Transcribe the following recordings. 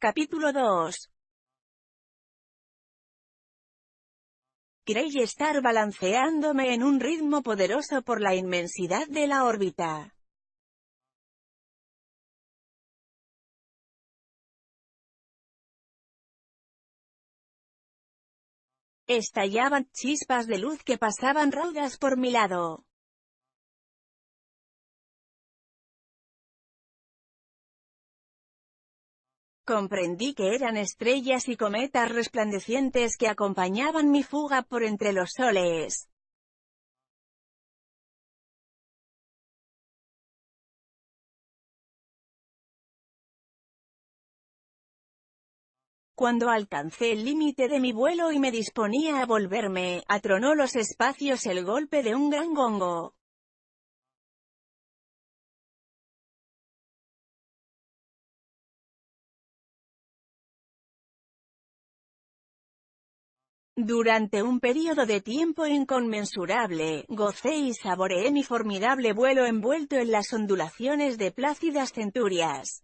Capítulo 2. Creí estar balanceándome en un ritmo poderoso por la inmensidad de la órbita. Estallaban chispas de luz que pasaban raudas por mi lado. Comprendí que eran estrellas y cometas resplandecientes que acompañaban mi fuga por entre los soles. Cuando alcancé el límite de mi vuelo y me disponía a volverme, atronó los espacios el golpe de un gran gongo. Durante un período de tiempo inconmensurable, gocé y saboreé mi formidable vuelo envuelto en las ondulaciones de plácidas centurias.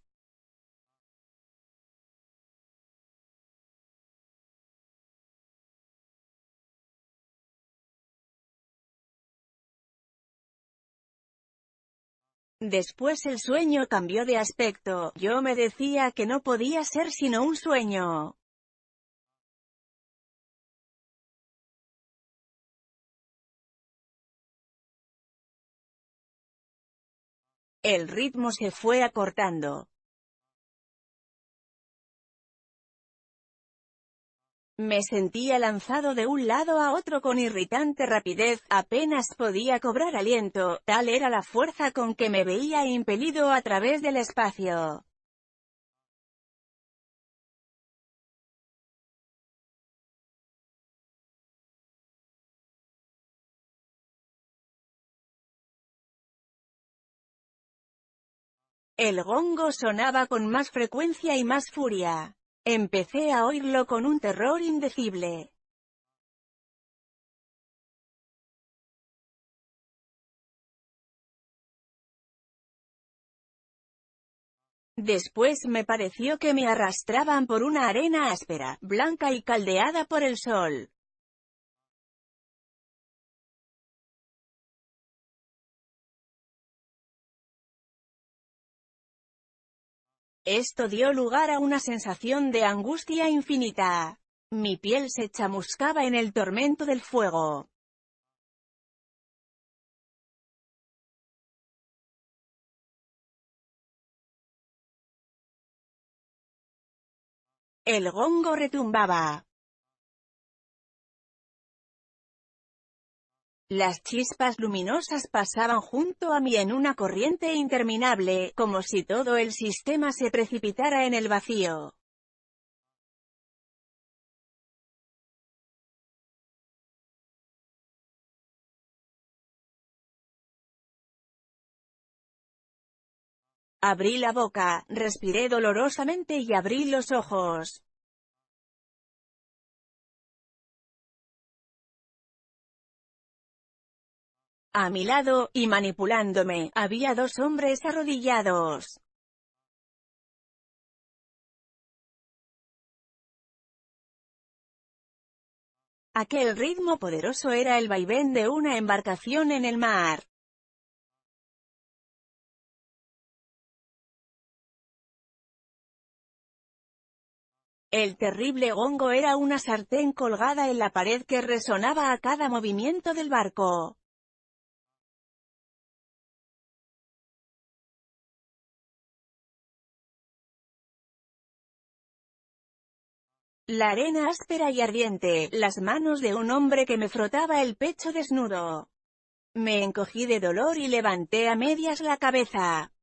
Después el sueño cambió de aspecto. Yo me decía que no podía ser sino un sueño. El ritmo se fue acortando. Me sentía lanzado de un lado a otro con irritante rapidez, apenas podía cobrar aliento, tal era la fuerza con que me veía impelido a través del espacio. El gongo sonaba con más frecuencia y más furia. Empecé a oírlo con un terror indecible. Después me pareció que me arrastraban por una arena áspera, blanca y caldeada por el sol. Esto dio lugar a una sensación de angustia infinita. Mi piel se chamuscaba en el tormento del fuego. El gongo retumbaba. Las chispas luminosas pasaban junto a mí en una corriente interminable, como si todo el sistema se precipitara en el vacío. Abrí la boca, respiré dolorosamente y abrí los ojos. A mi lado, y manipulándome, había dos hombres arrodillados. Aquel ritmo poderoso era el vaivén de una embarcación en el mar. El terrible gongo era una sartén colgada en la pared que resonaba a cada movimiento del barco. La arena áspera y ardiente, las manos de un hombre que me frotaba el pecho desnudo. Me encogí de dolor y levanté a medias la cabeza.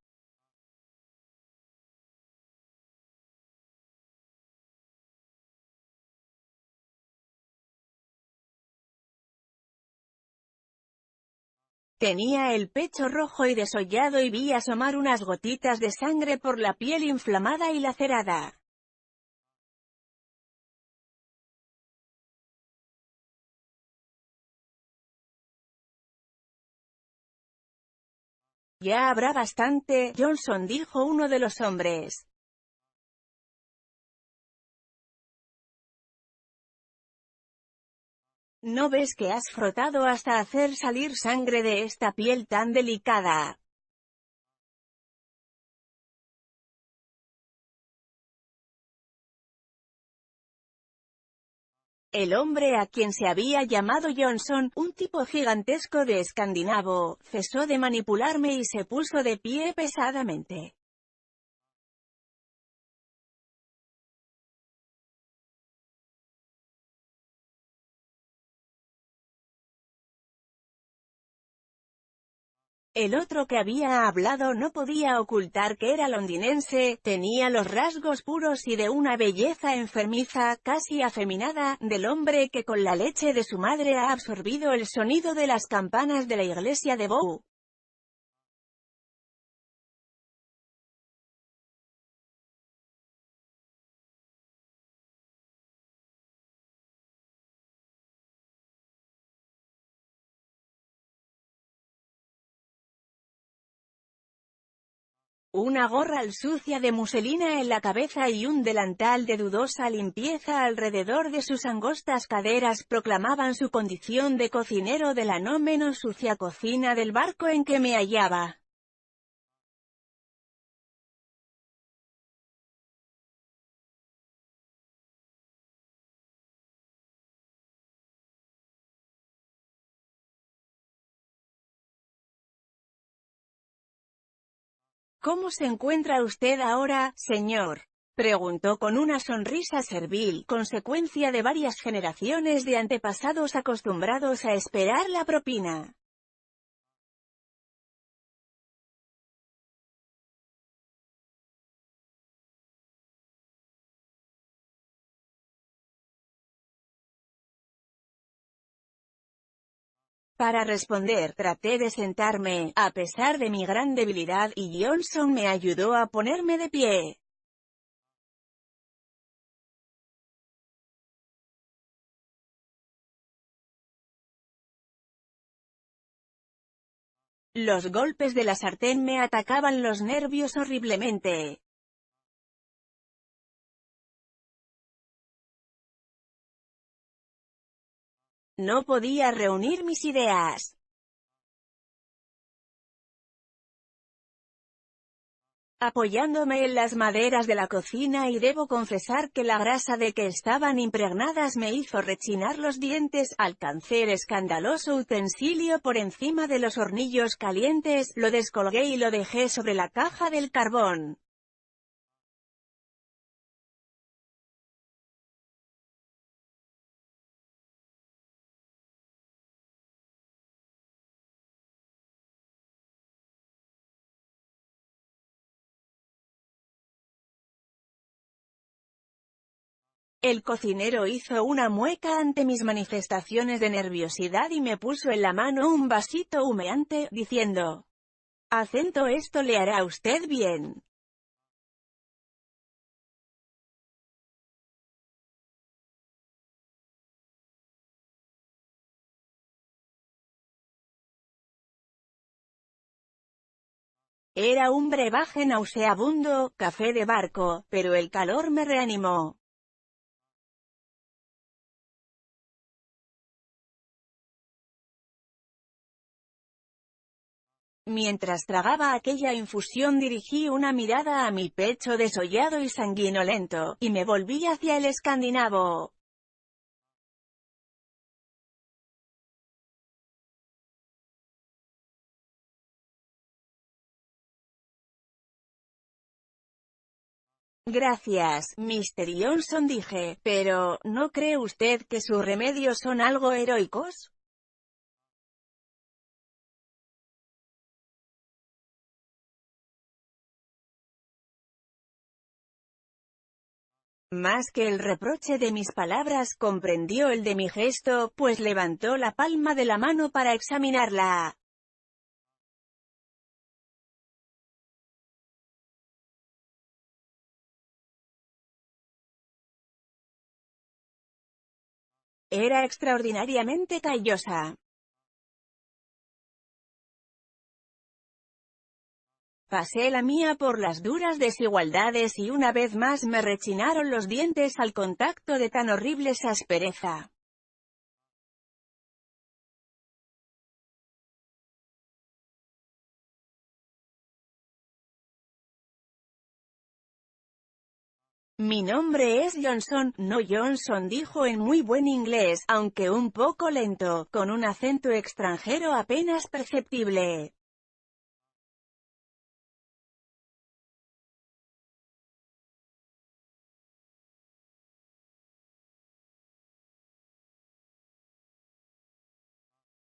Tenía el pecho rojo y desollado y vi asomar unas gotitas de sangre por la piel inflamada y lacerada. Ya habrá bastante, Johnson, dijo uno de los hombres. ¿No ves que has frotado hasta hacer salir sangre de esta piel tan delicada? El hombre a quien se había llamado Johnson, un tipo gigantesco de escandinavo, cesó de manipularme y se puso de pie pesadamente. El otro que había hablado no podía ocultar que era londinense, tenía los rasgos puros y de una belleza enfermiza, casi afeminada, del hombre que con la leche de su madre ha absorbido el sonido de las campanas de la iglesia de Bow. Una gorra sucia de muselina en la cabeza y un delantal de dudosa limpieza alrededor de sus angostas caderas proclamaban su condición de cocinero de la no menos sucia cocina del barco en que me hallaba. ¿Cómo se encuentra usted ahora, señor?, preguntó con una sonrisa servil, consecuencia de varias generaciones de antepasados acostumbrados a esperar la propina. Para responder, traté de sentarme, a pesar de mi gran debilidad, y Johnson me ayudó a ponerme de pie. Los golpes de la sartén me atacaban los nervios horriblemente. No podía reunir mis ideas. Apoyándome en las maderas de la cocina, y debo confesar que la grasa de que estaban impregnadas me hizo rechinar los dientes, alcancé el escandaloso utensilio por encima de los hornillos calientes, lo descolgué y lo dejé sobre la caja del carbón. El cocinero hizo una mueca ante mis manifestaciones de nerviosidad y me puso en la mano un vasito humeante, diciendo: «Acento, esto le hará a usted bien». Era un brebaje nauseabundo, café de barco, pero el calor me reanimó. Mientras tragaba aquella infusión dirigí una mirada a mi pecho desollado y sanguinolento, y me volví hacia el escandinavo. Gracias, Mr. Johnson, dije, pero, ¿no cree usted que sus remedios son algo heroicos? Más que el reproche de mis palabras comprendió el de mi gesto, pues levantó la palma de la mano para examinarla. Era extraordinariamente callosa. Pasé la mía por las duras desigualdades y una vez más me rechinaron los dientes al contacto de tan horrible aspereza. Mi nombre es Johnson, no Johnson, dijo en muy buen inglés, aunque un poco lento, con un acento extranjero apenas perceptible.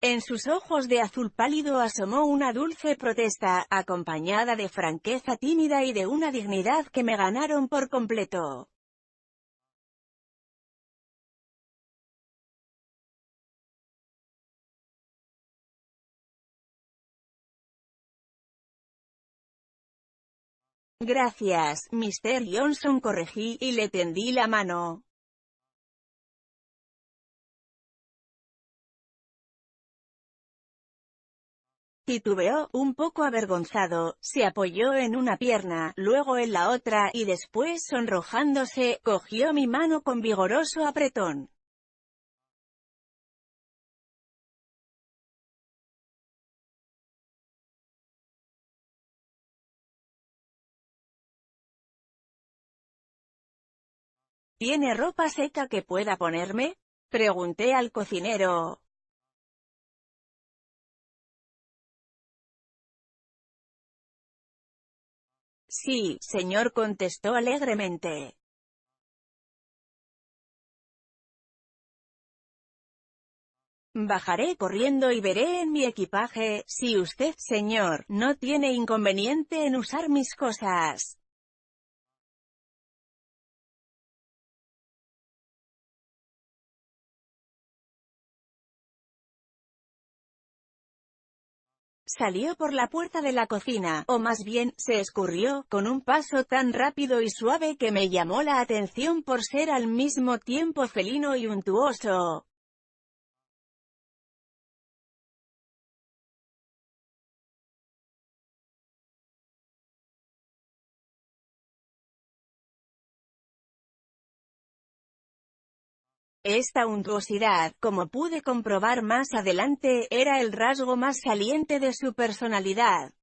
En sus ojos de azul pálido asomó una dulce protesta, acompañada de franqueza tímida y de una dignidad que me ganaron por completo. Gracias, Mr. Johnson, corregí, y le tendí la mano. Titubeó, un poco avergonzado, se apoyó en una pierna, luego en la otra, y después, sonrojándose, cogió mi mano con vigoroso apretón. ¿Tiene ropa seca que pueda ponerme? Pregunté al cocinero. Sí, señor, contestó alegremente. Bajaré corriendo y veré en mi equipaje, si usted, señor, no tiene inconveniente en usar mis cosas. Salió por la puerta de la cocina, o más bien, se escurrió, con un paso tan rápido y suave que me llamó la atención por ser al mismo tiempo felino y untuoso. Esta untuosidad, como pude comprobar más adelante, era el rasgo más saliente de su personalidad.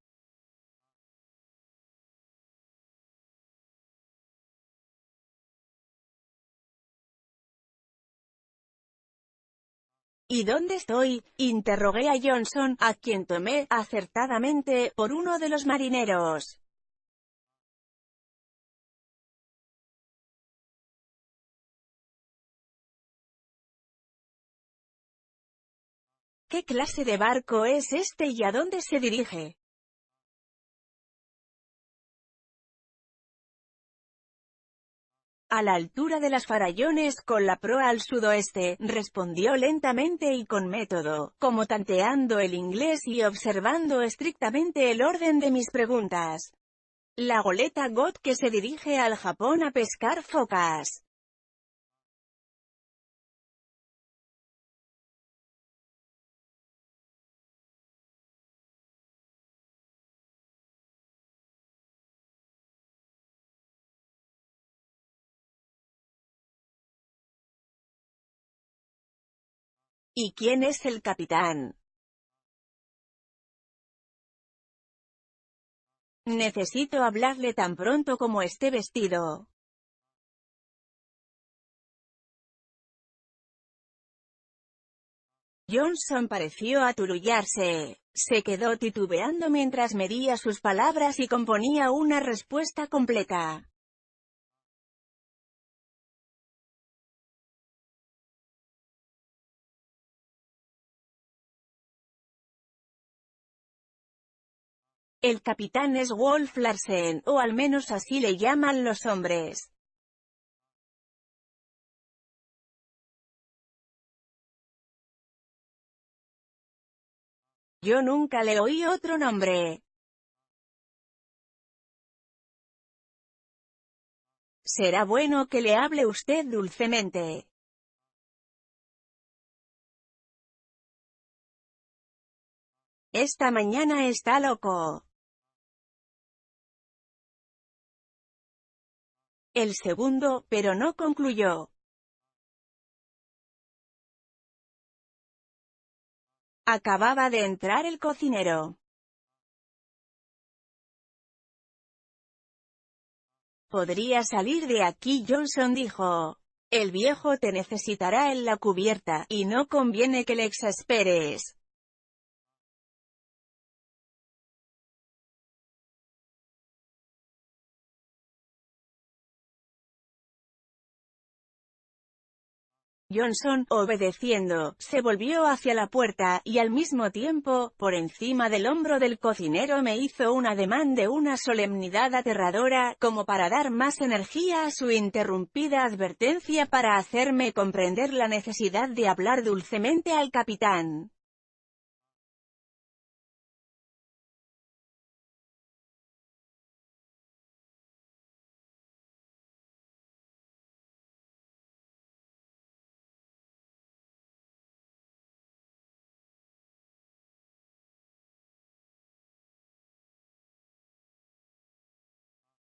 ¿Y dónde estoy? Interrogué a Johnson, a quien tomé, acertadamente, por uno de los marineros. ¿Qué clase de barco es este y a dónde se dirige? A la altura de las Farallones, con la proa al sudoeste, respondió lentamente y con método, como tanteando el inglés y observando estrictamente el orden de mis preguntas. La goleta Got, que se dirige al Japón a pescar focas. ¿Y quién es el capitán? Necesito hablarle tan pronto como esté vestido. Johnson pareció aturullarse. Se quedó titubeando mientras medía sus palabras y componía una respuesta completa. El capitán es Wolf Larsen, o al menos así le llaman los hombres. Yo nunca le oí otro nombre. Será bueno que le hable usted dulcemente. Esta mañana está loco. El segundo, pero no concluyó. Acababa de entrar el cocinero. Podría salir de aquí, Johnson dijo. El viejo te necesitará en la cubierta, y no conviene que le exasperes. Johnson, obedeciendo, se volvió hacia la puerta, y al mismo tiempo, por encima del hombro del cocinero me hizo un ademán de una solemnidad aterradora, como para dar más energía a su interrumpida advertencia para hacerme comprender la necesidad de hablar dulcemente al capitán.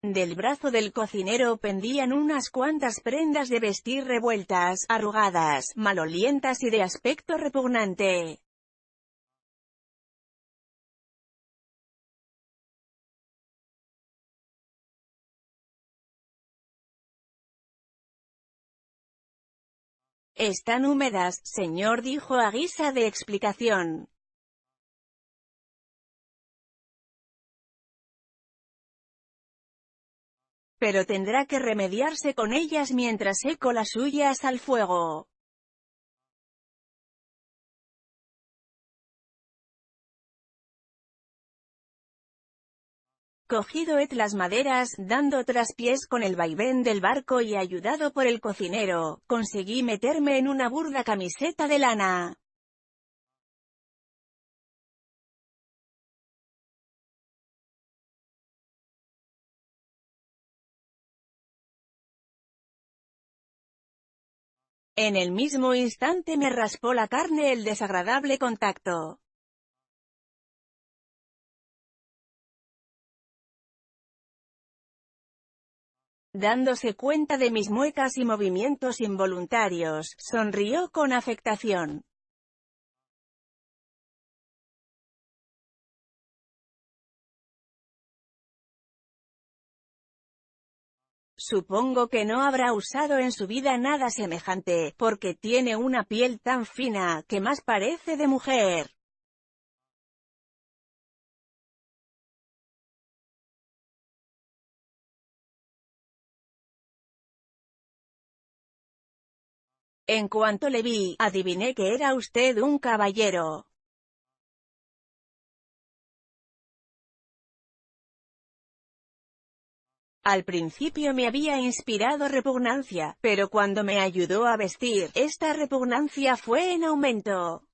Del brazo del cocinero pendían unas cuantas prendas de vestir revueltas, arrugadas, malolientas y de aspecto repugnante. Están húmedas, señor, dijo a guisa de explicación. Pero tendrá que remediarse con ellas mientras seco las suyas al fuego. Cogido las maderas, dando traspiés con el vaivén del barco y ayudado por el cocinero, conseguí meterme en una burda camiseta de lana. En el mismo instante me raspó la carne el desagradable contacto. Dándose cuenta de mis muecas y movimientos involuntarios, sonrió con afectación. Supongo que no habrá usado en su vida nada semejante, porque tiene una piel tan fina, que más parece de mujer. En cuanto le vi, adiviné que era usted un caballero. Al principio me había inspirado repugnancia, pero cuando me ayudó a vestir, esta repugnancia fue en aumento.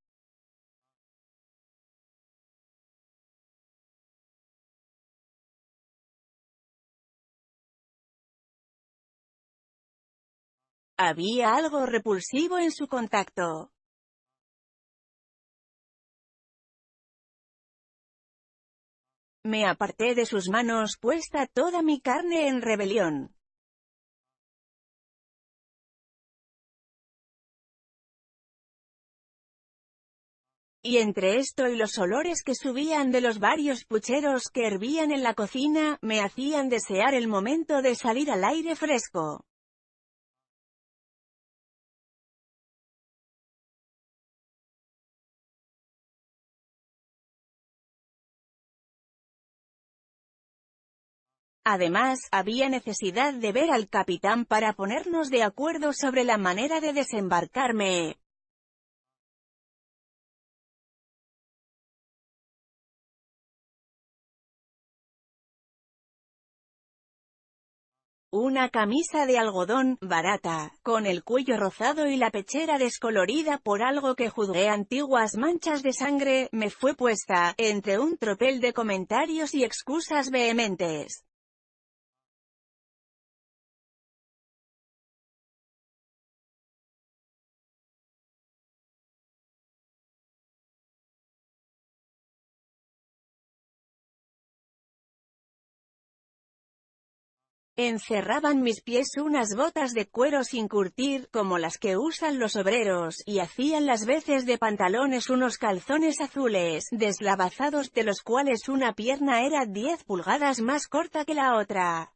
Había algo repulsivo en su contacto. Me aparté de sus manos, puesta toda mi carne en rebelión. Y entre esto y los olores que subían de los varios pucheros que hervían en la cocina, me hacían desear el momento de salir al aire fresco. Además, había necesidad de ver al capitán para ponernos de acuerdo sobre la manera de desembarcarme. Una camisa de algodón, barata, con el cuello rozado y la pechera descolorida por algo que juzgué antiguas manchas de sangre, me fue puesta, entre un tropel de comentarios y excusas vehementes. Encerraban mis pies unas botas de cuero sin curtir, como las que usan los obreros, y hacían las veces de pantalones unos calzones azules, deslavazados, de los cuales una pierna era 10 pulgadas más corta que la otra.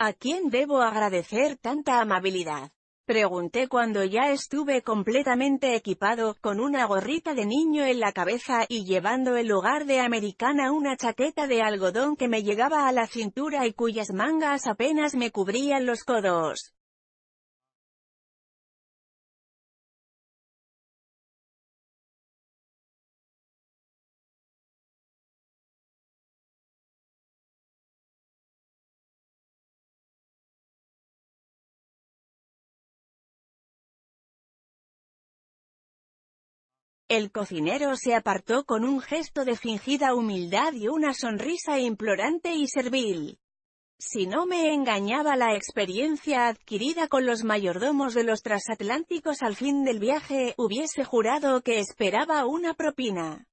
¿A quién debo agradecer tanta amabilidad? Pregunté cuando ya estuve completamente equipado, con una gorrita de niño en la cabeza, y llevando en lugar de americana una chaqueta de algodón que me llegaba a la cintura y cuyas mangas apenas me cubrían los codos. El cocinero se apartó con un gesto de fingida humildad y una sonrisa implorante y servil. Si no me engañaba la experiencia adquirida con los mayordomos de los transatlánticos al fin del viaje, hubiese jurado que esperaba una propina.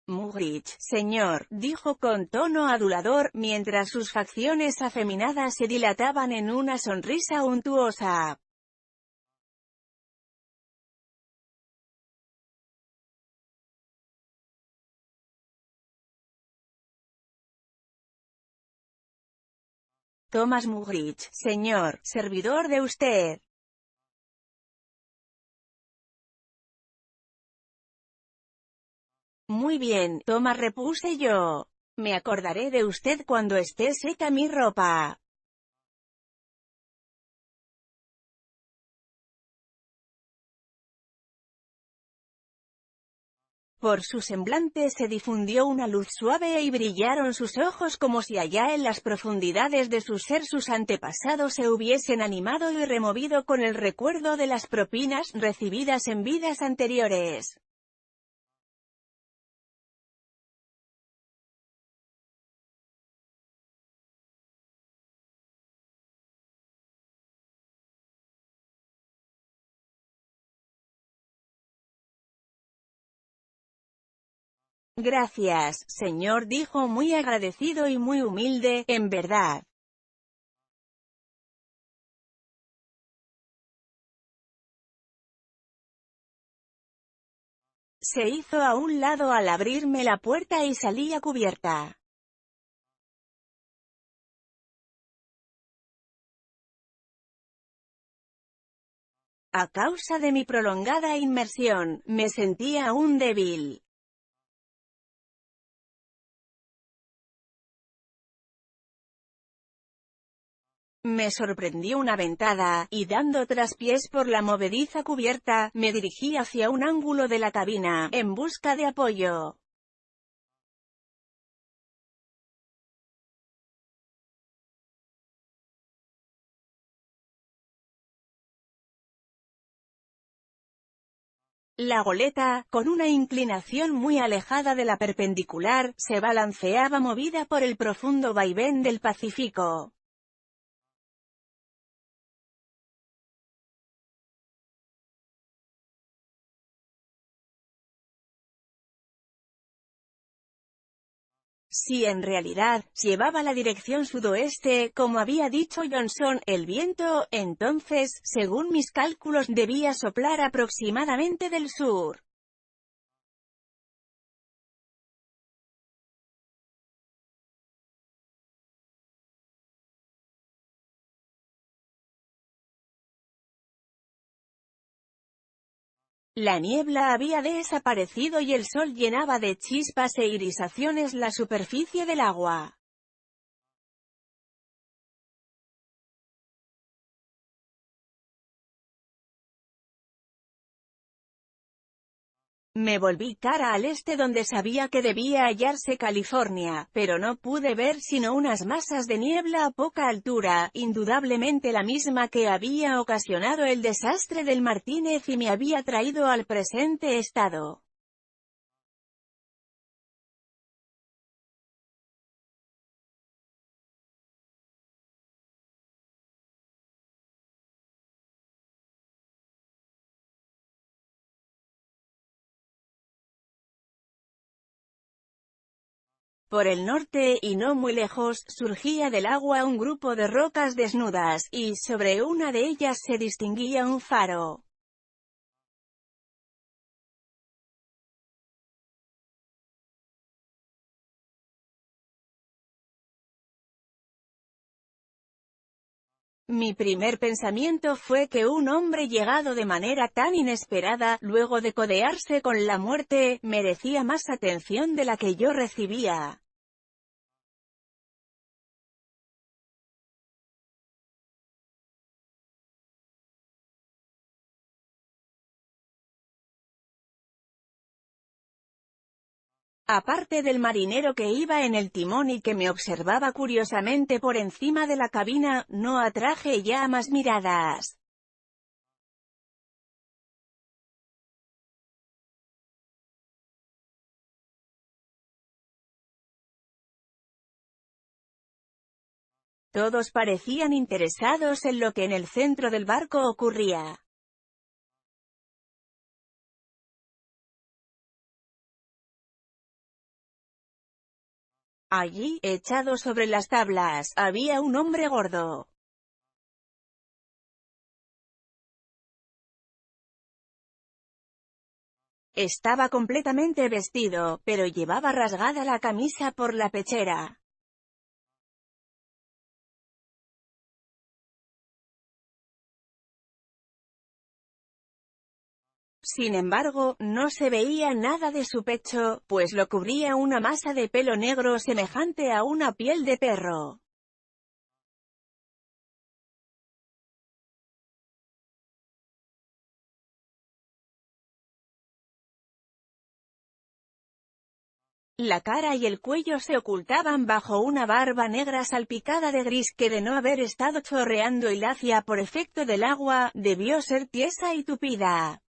Mugridge, señor, dijo con tono adulador, mientras sus facciones afeminadas se dilataban en una sonrisa untuosa. Thomas Mugridge, señor, servidor de usted. Muy bien, Thomas, repuse yo. Me acordaré de usted cuando esté seca mi ropa. Por su semblante se difundió una luz suave y brillaron sus ojos como si allá en las profundidades de su ser sus antepasados se hubiesen animado y removido con el recuerdo de las propinas recibidas en vidas anteriores. Gracias, señor, dijo muy agradecido y muy humilde, en verdad. Se hizo a un lado al abrirme la puerta y salí a cubierta. A causa de mi prolongada inmersión, me sentía aún débil. Me sorprendió una ventada, y dando traspiés por la movediza cubierta, me dirigí hacia un ángulo de la cabina, en busca de apoyo. La goleta, con una inclinación muy alejada de la perpendicular, se balanceaba movida por el profundo vaivén del Pacífico. Si en realidad, llevaba la dirección sudoeste, como había dicho Johnson, el viento, entonces, según mis cálculos, debía soplar aproximadamente del sur. La niebla había desaparecido y el sol llenaba de chispas e irisaciones la superficie del agua. Me volví cara al este donde sabía que debía hallarse California, pero no pude ver sino unas masas de niebla a poca altura, indudablemente la misma que había ocasionado el desastre del Martínez y me había traído al presente estado. Por el norte, y no muy lejos, surgía del agua un grupo de rocas desnudas, y sobre una de ellas se distinguía un faro. Mi primer pensamiento fue que un hombre llegado de manera tan inesperada, luego de codearse con la muerte, merecía más atención de la que yo recibía. Aparte del marinero que iba en el timón y que me observaba curiosamente por encima de la cabina, no atraje ya más miradas. Todos parecían interesados en lo que en el centro del barco ocurría. Allí, echado sobre las tablas, había un hombre gordo. Estaba completamente vestido, pero llevaba rasgada la camisa por la pechera. Sin embargo, no se veía nada de su pecho, pues lo cubría una masa de pelo negro semejante a una piel de perro. La cara y el cuello se ocultaban bajo una barba negra salpicada de gris que, de no haber estado chorreando y lacia por efecto del agua, debió ser tiesa y tupida.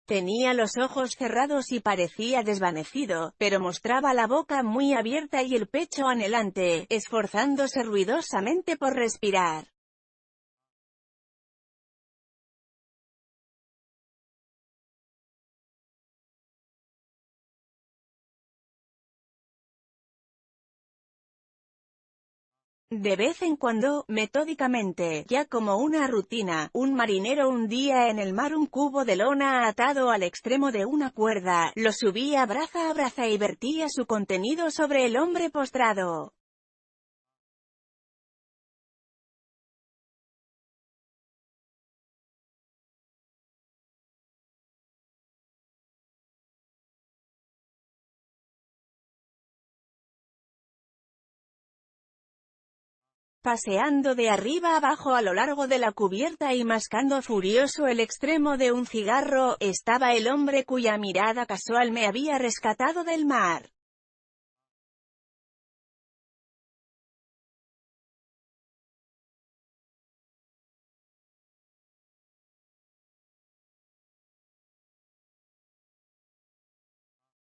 Tenía los ojos cerrados y parecía desvanecido, pero mostraba la boca muy abierta y el pecho anhelante, esforzándose ruidosamente por respirar. De vez en cuando, metódicamente, ya como una rutina, un marinero hundía en el mar un cubo de lona atado al extremo de una cuerda, lo subía braza a braza y vertía su contenido sobre el hombre postrado. Paseando de arriba abajo a lo largo de la cubierta y mascando furioso el extremo de un cigarro, estaba el hombre cuya mirada casual me había rescatado del mar.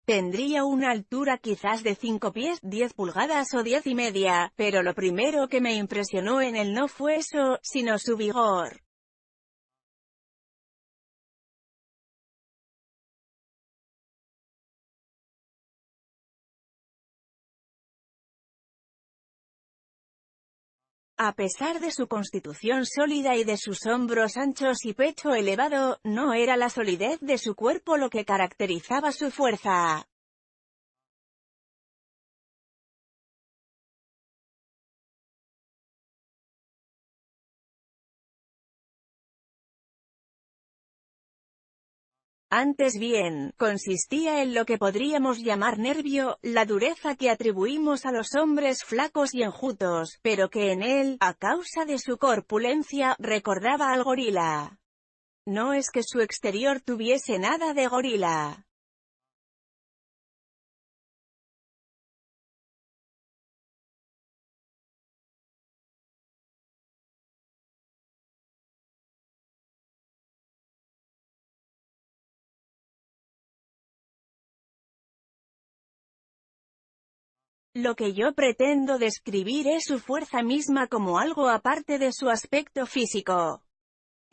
Tendría una altura quizás de 5 pies, 10 pulgadas o 10 y media, pero lo primero que me impresionó en él no fue eso, sino su vigor. A pesar de su constitución sólida y de sus hombros anchos y pecho elevado, no era la solidez de su cuerpo lo que caracterizaba su fuerza. Antes bien, consistía en lo que podríamos llamar nervio, la dureza que atribuimos a los hombres flacos y enjutos, pero que en él, a causa de su corpulencia, recordaba al gorila. No es que su exterior tuviese nada de gorila. Lo que yo pretendo describir es su fuerza misma como algo aparte de su aspecto físico.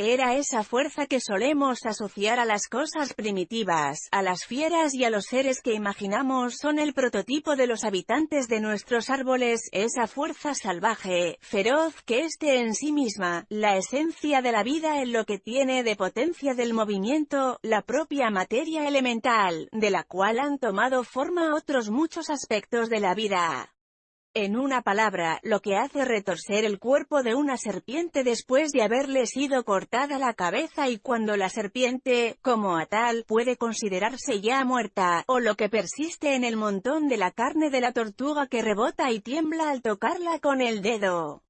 Era esa fuerza que solemos asociar a las cosas primitivas, a las fieras y a los seres que imaginamos son el prototipo de los habitantes de nuestros árboles, esa fuerza salvaje, feroz, que esté en sí misma, la esencia de la vida en lo que tiene de potencia del movimiento, la propia materia elemental, de la cual han tomado forma otros muchos aspectos de la vida. En una palabra, lo que hace retorcer el cuerpo de una serpiente después de haberle sido cortada la cabeza y cuando la serpiente, como a tal, puede considerarse ya muerta, o lo que persiste en el montón de la carne de la tortuga que rebota y tiembla al tocarla con el dedo.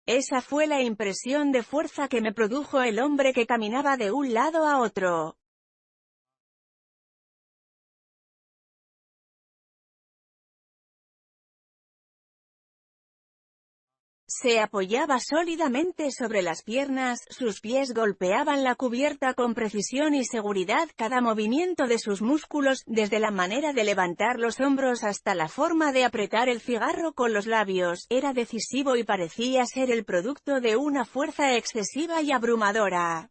Esa fue la impresión de fuerza que me produjo el hombre que caminaba de un lado a otro. Se apoyaba sólidamente sobre las piernas, sus pies golpeaban la cubierta con precisión y seguridad, cada movimiento de sus músculos, desde la manera de levantar los hombros hasta la forma de apretar el cigarro con los labios, era decisivo y parecía ser el producto de una fuerza excesiva y abrumadora.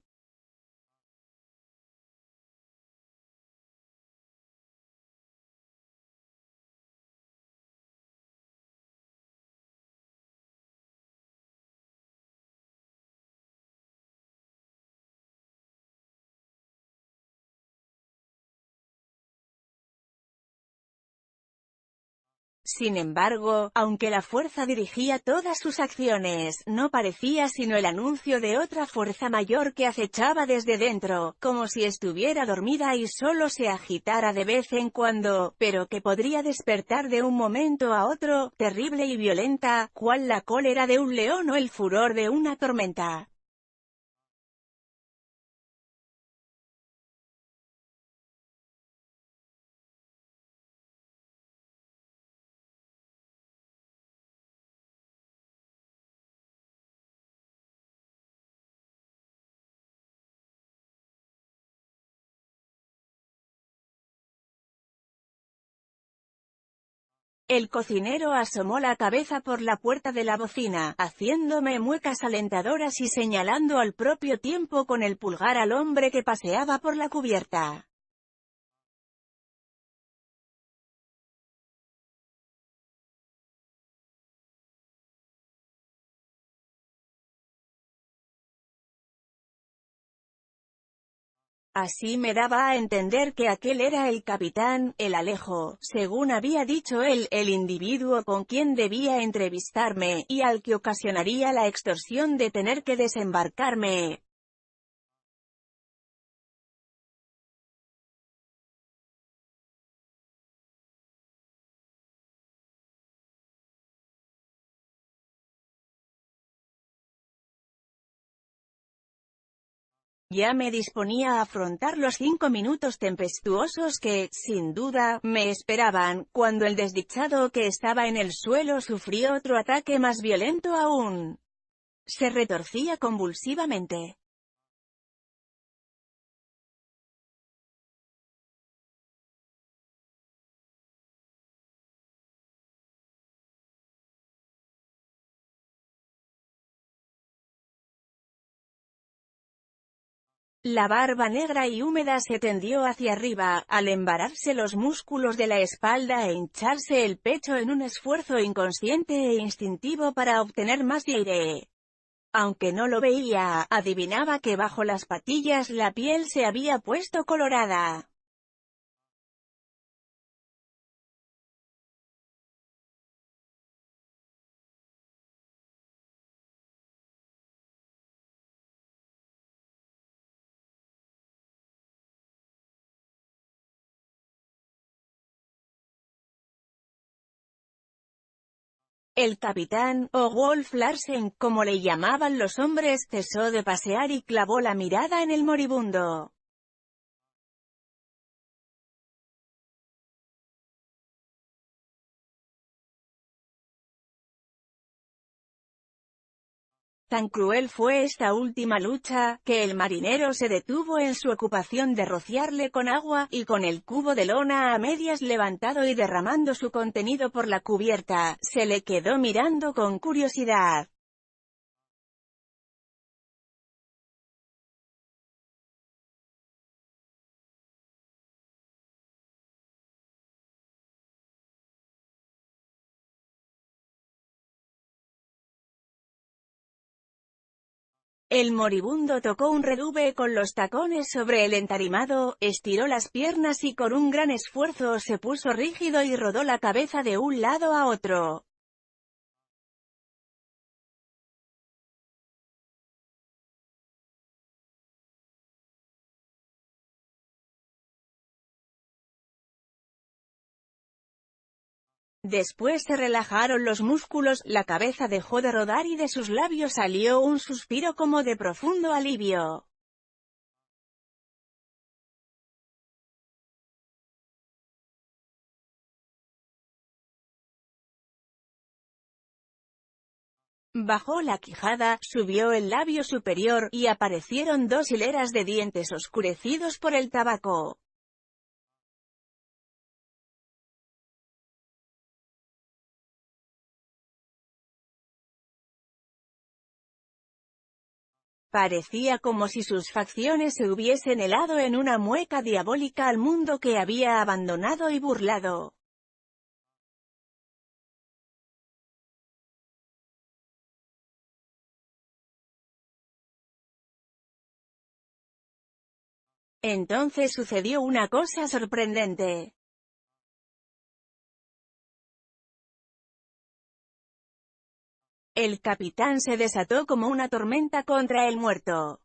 Sin embargo, aunque la fuerza dirigía todas sus acciones, no parecía sino el anuncio de otra fuerza mayor que acechaba desde dentro, como si estuviera dormida y solo se agitara de vez en cuando, pero que podría despertar de un momento a otro, terrible y violenta, cual la cólera de un león o el furor de una tormenta. El cocinero asomó la cabeza por la puerta de la bocina, haciéndome muecas alentadoras y señalando al propio tiempo con el pulgar al hombre que paseaba por la cubierta. Así me daba a entender que aquel era el capitán, el Alejo, según había dicho él, el individuo con quien debía entrevistarme, y al que ocasionaría la extorsión de tener que desembarcarme. Ya me disponía a afrontar los 5 minutos tempestuosos que, sin duda, me esperaban, cuando el desdichado que estaba en el suelo sufrió otro ataque más violento aún. Se retorcía convulsivamente. La barba negra y húmeda se tendió hacia arriba, al embararse los músculos de la espalda e hincharse el pecho en un esfuerzo inconsciente e instintivo para obtener más aire. Aunque no lo veía, adivinaba que bajo las patillas la piel se había puesto colorada. El capitán, o Wolf Larsen, como le llamaban los hombres, cesó de pasear y clavó la mirada en el moribundo. Tan cruel fue esta última lucha, que el marinero se detuvo en su ocupación de rociarle con agua, y con el cubo de lona a medias levantado y derramando su contenido por la cubierta, se le quedó mirando con curiosidad. El moribundo tocó un redube con los tacones sobre el entarimado, estiró las piernas y con un gran esfuerzo se puso rígido y rodó la cabeza de un lado a otro. Después se relajaron los músculos, la cabeza dejó de rodar y de sus labios salió un suspiro como de profundo alivio. Bajó la quijada, subió el labio superior, y aparecieron dos hileras de dientes oscurecidos por el tabaco. Parecía como si sus facciones se hubiesen helado en una mueca diabólica al mundo que había abandonado y burlado. Entonces sucedió una cosa sorprendente. El capitán se desató como una tormenta contra el muerto.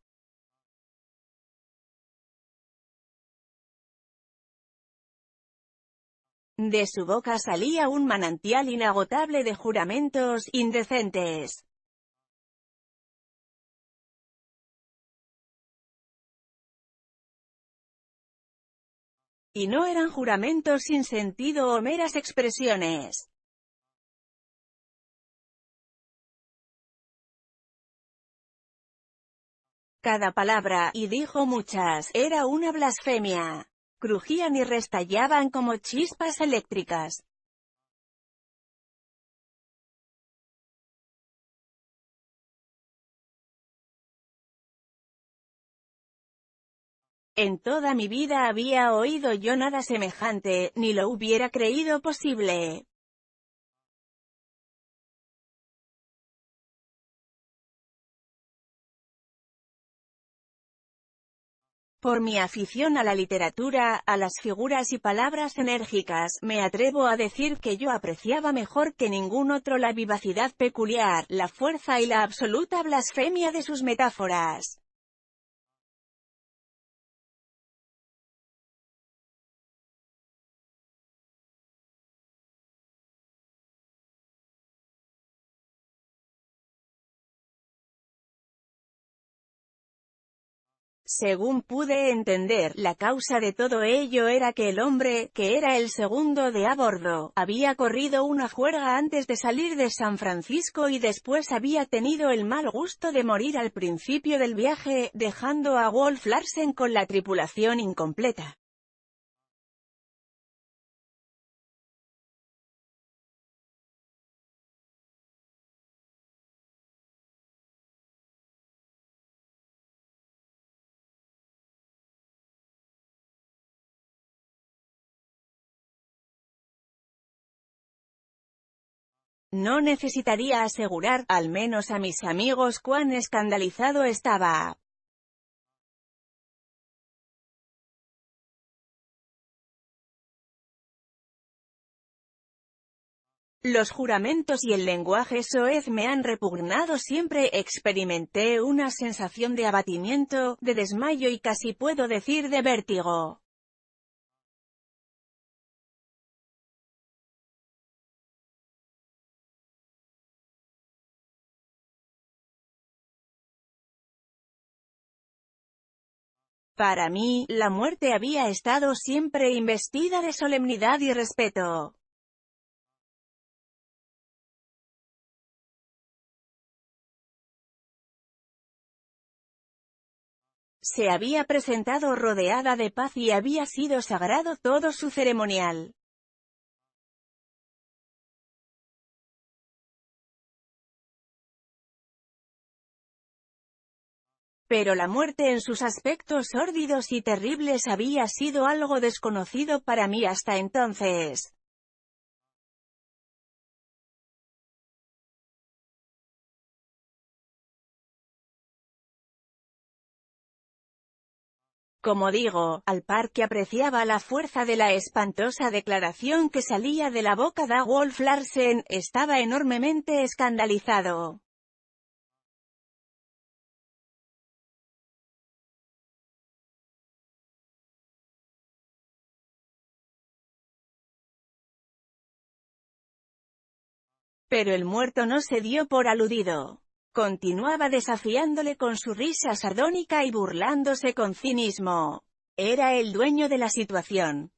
De su boca salía un manantial inagotable de juramentos indecentes. Y no eran juramentos sin sentido o meras expresiones. Cada palabra, y dijo muchas, era una blasfemia. Crujían y restallaban como chispas eléctricas. En toda mi vida había oído yo nada semejante, ni lo hubiera creído posible. Por mi afición a la literatura, a las figuras y palabras enérgicas, me atrevo a decir que yo apreciaba mejor que ningún otro la vivacidad peculiar, la fuerza y la absoluta blasfemia de sus metáforas. Según pude entender, la causa de todo ello era que el hombre, que era el segundo de a bordo, había corrido una juerga antes de salir de San Francisco y después había tenido el mal gusto de morir al principio del viaje, dejando a Wolf Larsen con la tripulación incompleta. No necesitaría asegurar, al menos a mis amigos, cuán escandalizado estaba. Los juramentos y el lenguaje soez me han repugnado siempre. Experimenté una sensación de abatimiento, de desmayo y casi puedo decir de vértigo. Para mí, la muerte había estado siempre investida de solemnidad y respeto. Se había presentado rodeada de paz y había sido sagrado todo su ceremonial. Pero la muerte en sus aspectos sórdidos y terribles había sido algo desconocido para mí hasta entonces. Como digo, al par que apreciaba la fuerza de la espantosa declaración que salía de la boca de Wolf Larsen, estaba enormemente escandalizado. Pero el muerto no se dio por aludido. Continuaba desafiándole con su risa sardónica y burlándose con cinismo. Era el dueño de la situación.